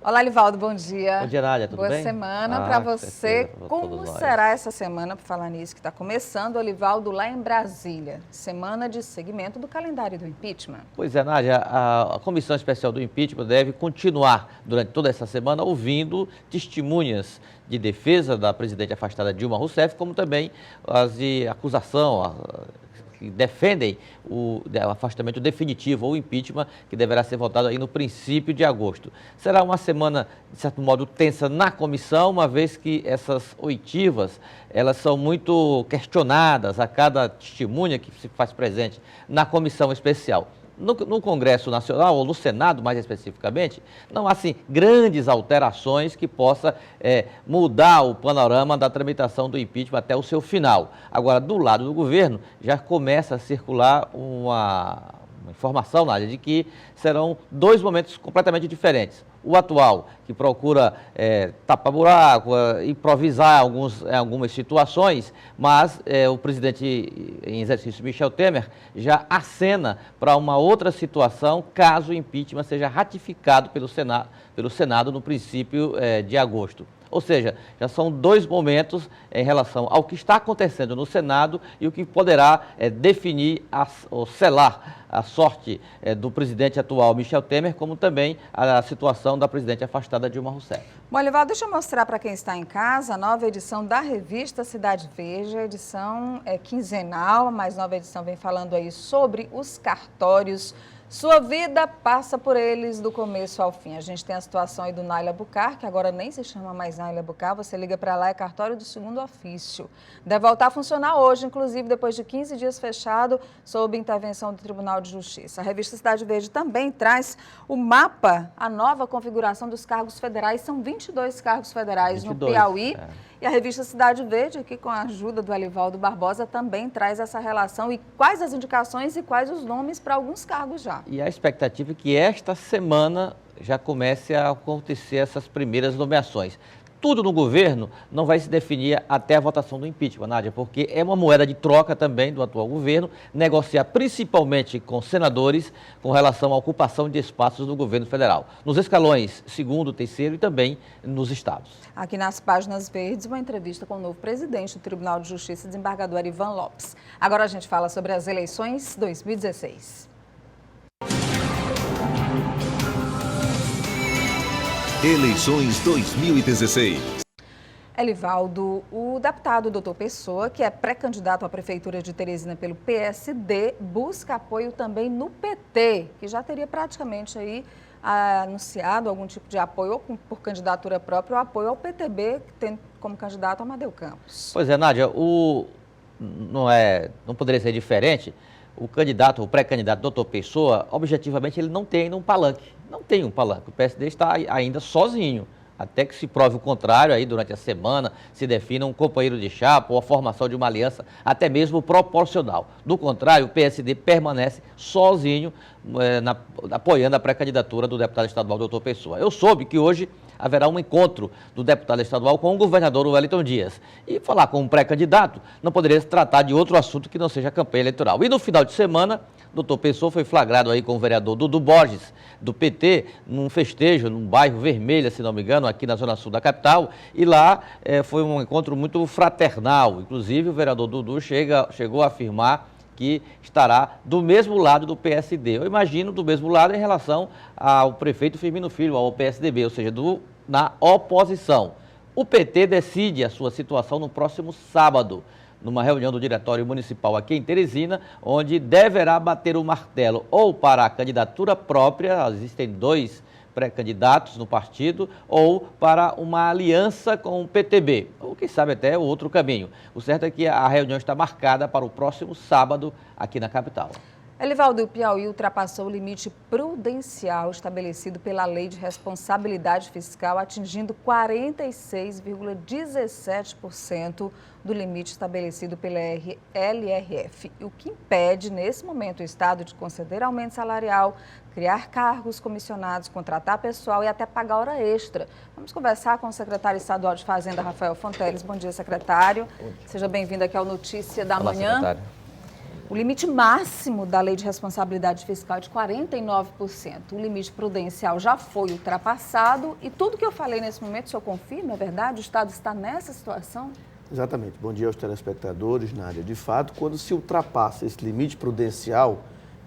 Olá, Livaldo, bom dia. Bom dia, Nádia, tudo bem? Boa semana para você. Como será essa semana, para falar nisso, que está começando, Livaldo, lá em Brasília? Semana de seguimento do calendário do impeachment. Pois é, Nádia, a Comissão Especial do Impeachment deve continuar durante toda essa semana ouvindo testemunhas de defesa da presidente afastada Dilma Rousseff, como também as de acusação, que defendem o afastamento definitivo ou impeachment, que deverá ser votado aí no princípio de agosto. Será uma semana, de certo modo, tensa na comissão, uma vez que essas oitivas, elas são muito questionadas a cada testemunha que se faz presente na comissão especial. No Congresso Nacional, ou no Senado mais especificamente, não há assim, grandes alterações que possa mudar o panorama da tramitação do impeachment até o seu final. Agora, do lado do governo, já começa a circular uma informação, Nádia, de que serão dois momentos completamente diferentes. O atual, que procura tapar-buraco, improvisar algumas situações, mas o presidente em exercício, Michel Temer, já acena para uma outra situação, caso o impeachment seja ratificado pelo Senado no princípio de agosto. Ou seja, já são dois momentos em relação ao que está acontecendo no Senado e o que poderá definir ou selar a sorte do presidente atual, Michel Temer, como também a situação da presidente afastada Dilma Rousseff. Bom, Livaldo, deixa eu mostrar para quem está em casa a nova edição da revista Cidade Verde. A edição é quinzenal, a mais nova edição vem falando aí sobre os cartórios. Sua vida passa por eles do começo ao fim. A gente tem a situação aí do Naila Bucar, que agora nem se chama mais Naila Bucar, você liga para lá, é cartório do segundo ofício. Deve voltar a funcionar hoje, inclusive depois de 15 dias fechado, sob intervenção do Tribunal de Justiça. A revista Cidade Verde também traz o mapa, a nova configuração dos cargos federais. São 22 cargos federais 22, no Piauí. E a revista Cidade Verde, aqui com a ajuda do Alivaldo Barbosa, também traz essa relação e quais as indicações e quais os nomes para alguns cargos já. E a expectativa é que esta semana já comece a acontecer essas primeiras nomeações. Tudo no governo não vai se definir até a votação do impeachment, Nádia, porque é uma moeda de troca também do atual governo, negociar principalmente com senadores com relação à ocupação de espaços do governo federal, nos escalões segundo, terceiro e também nos estados. Aqui nas páginas verdes, uma entrevista com o novo presidente do Tribunal de Justiça, desembargador Ivan Lopes. Agora a gente fala sobre as eleições 2016. Eleições 2016. Livaldo, o deputado Dr. Pessoa, que é pré-candidato à Prefeitura de Teresina pelo PSD, busca apoio também no PT, que já teria praticamente aí anunciado algum tipo de apoio, ou por candidatura própria, ou apoio ao PTB, que tem como candidato Amadeu Campos. Pois é, Nádia, não poderia ser diferente. O pré-candidato Dr. Pessoa, objetivamente, ele não tem um palanque. Não tem um palanque. O PSD está ainda sozinho, até que se prove o contrário aí durante a semana, se defina um companheiro de chapa ou a formação de uma aliança, até mesmo proporcional. Do contrário, o PSD permanece sozinho apoiando a pré-candidatura do deputado estadual Dr. Pessoa. Eu soube que hoje haverá um encontro do deputado estadual com o governador Wellington Dias. E falar com um pré-candidato não poderia se tratar de outro assunto que não seja a campanha eleitoral. E no final de semana, Dr. Pessoa foi flagrado aí com o vereador Dudu Borges, do PT, num festejo, num bairro Vermelha, se não me engano, aqui na zona sul da capital. E lá foi um encontro muito fraternal. Inclusive, o vereador Dudu chegou a afirmar que estará do mesmo lado do PSD. Eu imagino do mesmo lado em relação ao prefeito Firmino Filho, ao PSDB, ou seja, na oposição. O PT decide a sua situação no próximo sábado, numa reunião do Diretório Municipal aqui em Teresina, onde deverá bater o martelo ou para a candidatura própria, existem dois pré-candidatos no partido, ou para uma aliança com o PTB, ou quem sabe até outro caminho. O certo é que a reunião está marcada para o próximo sábado aqui na capital. Livaldo, o Piauí ultrapassou o limite prudencial estabelecido pela Lei de Responsabilidade Fiscal, atingindo 46,17% do limite estabelecido pela LRF, o que impede, nesse momento, o Estado de conceder aumento salarial, criar cargos comissionados, contratar pessoal e até pagar hora extra. Vamos conversar com o secretário estadual de Fazenda, Rafael Fonteles. Bom dia, secretário. Seja bem-vindo aqui ao Notícia da Manhã. Secretário. O limite máximo da Lei de Responsabilidade Fiscal é de 49%. O limite prudencial já foi ultrapassado e tudo que eu falei nesse momento, o senhor confirma, é verdade? O Estado está nessa situação? Exatamente. Bom dia aos telespectadores, Nádia. De fato, quando se ultrapassa esse limite prudencial,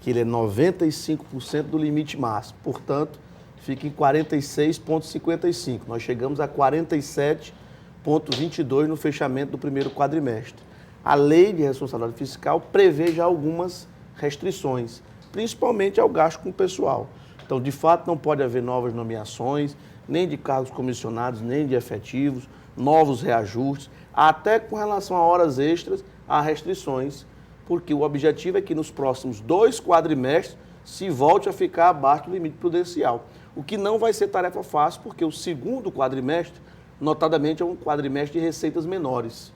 que ele é 95% do limite máximo, portanto, fica em 46,55. Nós chegamos a 47,22 no fechamento do primeiro quadrimestre. A Lei de Responsabilidade Fiscal prevê já algumas restrições, principalmente ao gasto com o pessoal. Então, de fato, não pode haver novas nomeações, nem de cargos comissionados, nem de efetivos, novos reajustes, até com relação a horas extras, há restrições, porque o objetivo é que nos próximos 2 quadrimestres se volte a ficar abaixo do limite prudencial, o que não vai ser tarefa fácil, porque o segundo quadrimestre, notadamente, é um quadrimestre de receitas menores.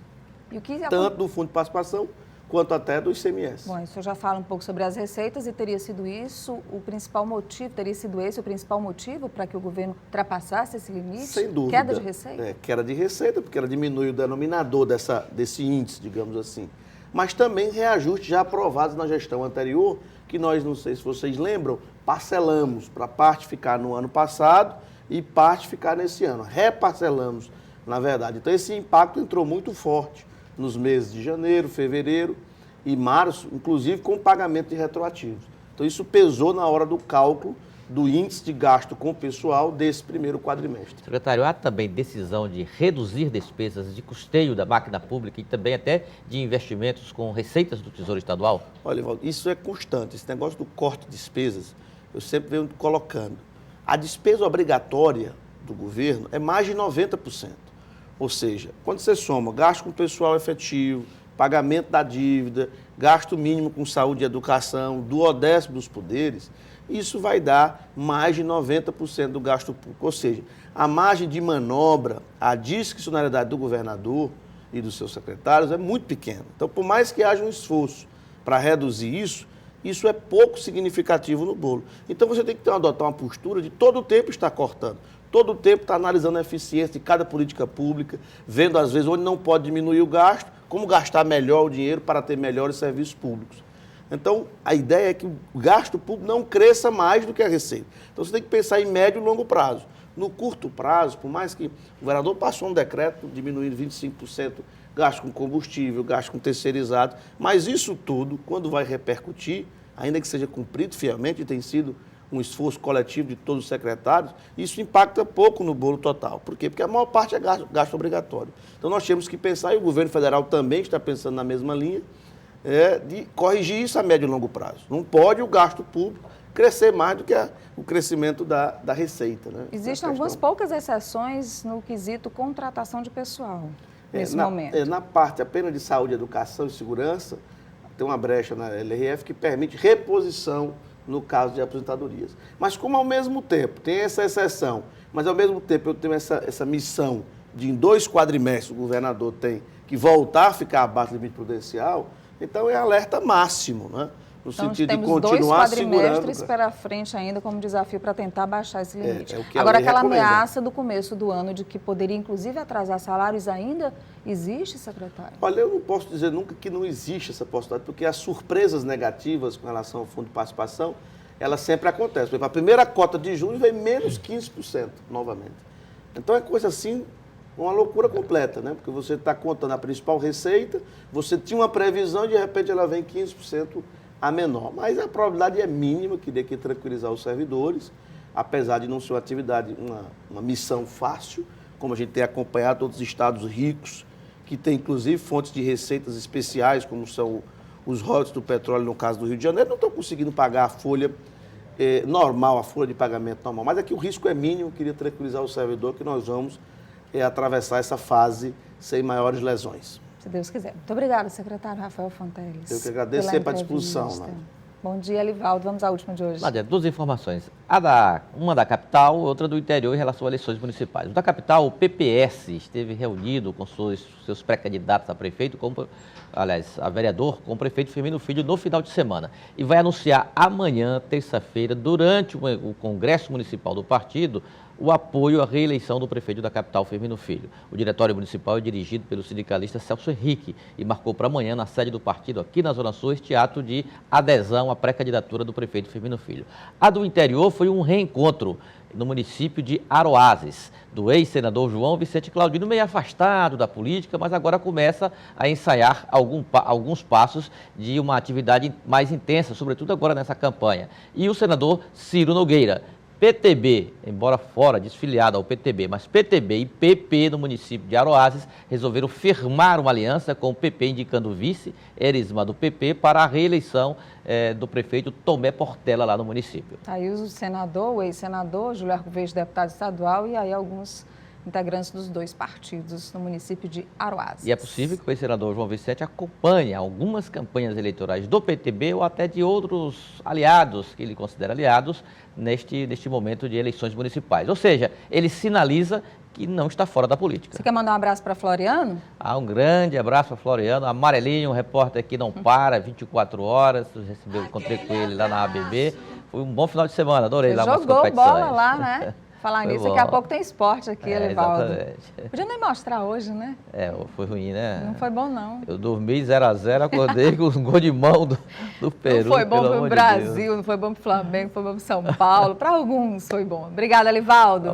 E o que... Tanto do Fundo de Participação, quanto até do ICMS. Bom, o senhor já fala um pouco sobre as receitas e teria sido isso o principal motivo, teria sido esse o principal motivo para que o governo ultrapassasse esse limite? Sem dúvida. Queda de receita? Queda de receita, porque ela diminui o denominador desse índice, digamos assim. Mas também reajustes já aprovados na gestão anterior, que nós, não sei se vocês lembram, parcelamos para parte ficar no ano passado e parte ficar nesse ano. Reparcelamos, na verdade. Então, esse impacto entrou muito forte nos meses de janeiro, fevereiro e março, inclusive com pagamento de retroativos. Então, isso pesou na hora do cálculo do índice de gasto com o pessoal desse primeiro quadrimestre. Secretário, há também decisão de reduzir despesas de custeio da máquina pública e também até de investimentos com receitas do Tesouro Estadual? Olha, Evaldo, isso é constante. Esse negócio do corte de despesas, eu sempre venho colocando. A despesa obrigatória do governo é mais de 90%. Ou seja, quando você soma gasto com pessoal efetivo, pagamento da dívida, gasto mínimo com saúde e educação, duodécimo dos poderes, isso vai dar mais de 90% do gasto público. Ou seja, a margem de manobra, a discricionalidade do governador e dos seus secretários é muito pequena. Então, por mais que haja um esforço para reduzir isso é pouco significativo no bolo. Então, você tem que adotar uma postura de todo o tempo estar cortando. Todo o tempo está analisando a eficiência de cada política pública, vendo às vezes onde não pode diminuir o gasto, como gastar melhor o dinheiro para ter melhores serviços públicos. Então, a ideia é que o gasto público não cresça mais do que a receita. Então, você tem que pensar em médio e longo prazo. No curto prazo, por mais que o governador passou um decreto diminuindo 25% gasto com combustível, gasto com terceirizado, mas isso tudo, quando vai repercutir, ainda que seja cumprido fielmente, e tem sido um esforço coletivo de todos os secretários, isso impacta pouco no bolo total. Por quê? Porque a maior parte é gasto obrigatório. Então, nós temos que pensar, e o governo federal também está pensando na mesma linha, de corrigir isso a médio e longo prazo. Não pode o gasto público crescer mais do que o crescimento da receita. Né? Existem algumas poucas exceções no quesito contratação de pessoal nesse momento. Na parte apenas de saúde, educação e segurança, tem uma brecha na LRF que permite reposição no caso de aposentadorias. Mas como ao mesmo tempo tem essa exceção, mas ao mesmo tempo eu tenho essa missão de em 2 quadrimestres o governador tem que voltar a ficar abaixo do limite prudencial, então é alerta máximo, né? No sentido de continuar segurando. 2 quadrimestres pela frente ainda como desafio para tentar baixar esse limite. O Agora, aquela ameaça do começo do ano de que poderia inclusive atrasar salários ainda existe, secretário? Olha, eu não posso dizer nunca que não existe essa possibilidade, porque as surpresas negativas com relação ao Fundo de Participação, elas sempre acontecem. Por exemplo, a primeira cota de junho veio menos 15% novamente. Então é coisa assim, uma loucura completa, né? Porque você está contando a principal receita, você tinha uma previsão e de repente ela vem 15% a menor. Mas a probabilidade é mínima, queria aqui tranquilizar os servidores, apesar de não ser uma atividade, uma missão fácil, como a gente tem acompanhado outros estados ricos, que tem inclusive fontes de receitas especiais, como são os royalties do petróleo, no caso do Rio de Janeiro, não estão conseguindo pagar a folha normal, a folha de pagamento normal. Mas aqui o risco é mínimo, queria tranquilizar o servidor que nós vamos atravessar essa fase sem maiores lesões. Se Deus quiser. Muito obrigada, secretário Rafael Fonteles. Eu que agradeço, sempre à disposição. Nádia. Bom dia, Livaldo. Vamos à última de hoje. Nádia, 2 informações. Uma da capital, outra do interior em relação a eleições municipais. Da capital, o PPS esteve reunido com seus pré-candidatos a prefeito, a vereador, com o prefeito Firmino Filho no final de semana. E vai anunciar amanhã, terça-feira, durante o Congresso Municipal do partido, o apoio à reeleição do prefeito da capital, Firmino Filho. O diretório municipal é dirigido pelo sindicalista Celso Henrique e marcou para amanhã, na sede do partido aqui na Zona Sul, este ato de adesão à pré-candidatura do prefeito Firmino Filho. A do interior foi um reencontro no município de Aroazes, do ex-senador João Vicente Claudino, meio afastado da política, mas agora começa a ensaiar alguns passos de uma atividade mais intensa, sobretudo agora nessa campanha. E o senador Ciro Nogueira, PTB, embora fora, desfiliado ao PTB, mas PTB e PP no município de Aroazes resolveram firmar uma aliança com o PP, indicando o vice, Erisma do PP, para a reeleição do prefeito Tomé Portela lá no município. Aí o senador, o ex-senador, Júlio Arcoverde, deputado estadual, e aí alguns integrantes dos dois partidos no município de Aroazes. E é possível que o ex-senador João Vicente acompanhe algumas campanhas eleitorais do PTB ou até de outros aliados, que ele considera aliados, neste momento de eleições municipais. Ou seja, ele sinaliza que não está fora da política. Você quer mandar um abraço para Floriano? Um grande abraço para Floriano, Amarelinho, um repórter que não para, 24 horas, encontrei com ele lá na ABB. Foi um bom final de semana, adorei lá umas competições. Jogou bola lá, né? Falar nisso, bom. daqui a pouco tem esporte aqui, Elivaldo. Exatamente. Podia nem mostrar hoje, né? Foi ruim, né? Não foi bom, não. Eu dormi 0-0, acordei com um gol de mão do Peru. Não foi bom para o Brasil, não foi bom para o Flamengo, foi bom para São Paulo. Para alguns foi bom. Obrigada, Elivaldo.